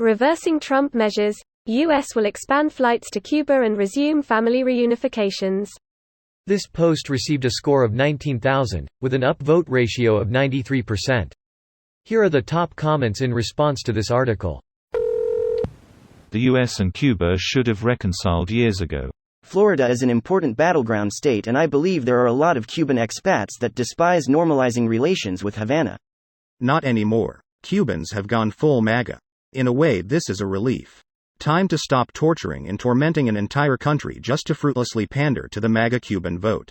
Reversing Trump measures, U.S. will expand flights to Cuba and resume family reunifications. This post received a score of 19,000, with an upvote ratio of 93%. Here are the top comments in response to this article. The US and Cuba should have reconciled years ago. Florida is an important battleground state, and I believe there are a lot of Cuban expats that despise normalizing relations with Havana. Not anymore. Cubans have gone full MAGA. In a way, this is a relief. Time to stop torturing and tormenting an entire country just to fruitlessly pander to the MAGA Cuban vote.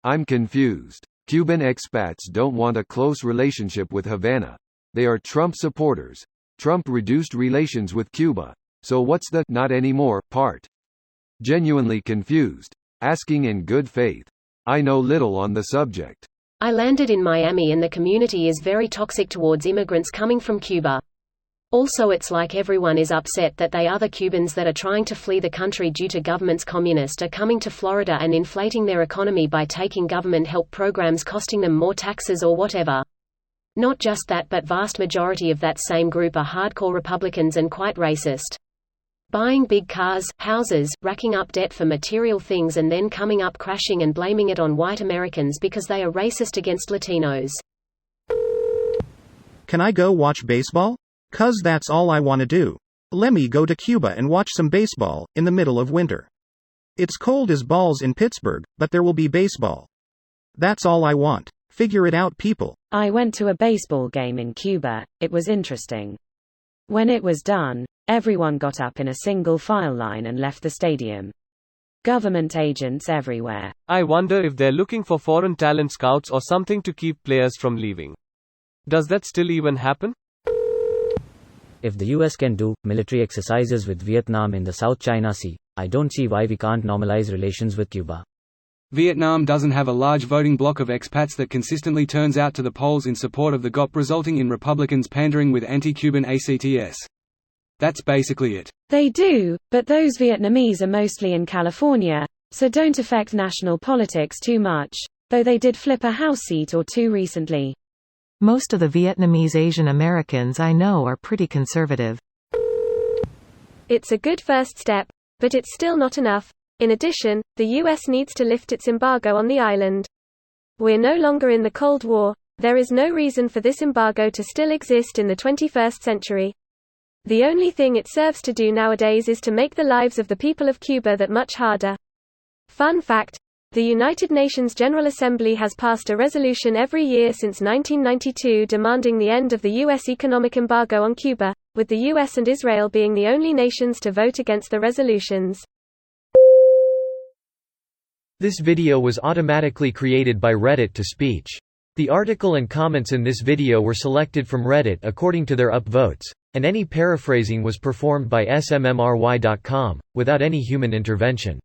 I'm confused. Cuban expats don't want a close relationship with Havana. They are Trump supporters. Trump reduced relations with Cuba. So what's the "not anymore" part? Genuinely confused. Asking in good faith. I know little on the subject. I landed in Miami and the community is very toxic towards immigrants coming from Cuba. Also, it's like everyone is upset that they other Cubans that are trying to flee the country due to government's communist are coming to Florida and inflating their economy by taking government help programs costing them more taxes or whatever. Not just that, but vast majority of that same group are hardcore Republicans and quite racist. Buying big cars, houses, racking up debt for material things and then coming up crashing and blaming it on white Americans because they are racist against Latinos. Can I go watch baseball? 'Cause that's all I want to do. Let me go to Cuba and watch some baseball, in the middle of winter. It's cold as balls in Pittsburgh, but there will be baseball. That's all I want. Figure it out, people. I went to a baseball game in Cuba. It was interesting. When it was done, everyone got up in a single file line and left the stadium. Government agents everywhere. I wonder if they're looking for foreign talent scouts or something to keep players from leaving. Does that still even happen? If the US can do military exercises with Vietnam in the South China Sea, I don't see why we can't normalize relations with Cuba. Vietnam doesn't have a large voting bloc of expats that consistently turns out to the polls in support of the GOP, resulting in Republicans pandering with anti-Cuban ACTs. That's basically it. They do, but those Vietnamese are mostly in California, so don't affect national politics too much, though they did flip a House seat or two recently. Most of the Vietnamese Asian Americans I know are pretty conservative. It's a good first step, but it's still not enough. In addition, the US needs to lift its embargo on the island. We're no longer in the Cold War. There is no reason for this embargo to still exist in the 21st century. The only thing it serves to do nowadays is to make the lives of the people of Cuba that much harder. Fun fact: the United Nations General Assembly has passed a resolution every year since 1992 demanding the end of the U.S. economic embargo on Cuba, with the U.S. and Israel being the only nations to vote against the resolutions. This video was automatically created by Reddit to speech. The article and comments in this video were selected from Reddit according to their upvotes, and any paraphrasing was performed by smmry.com, without any human intervention.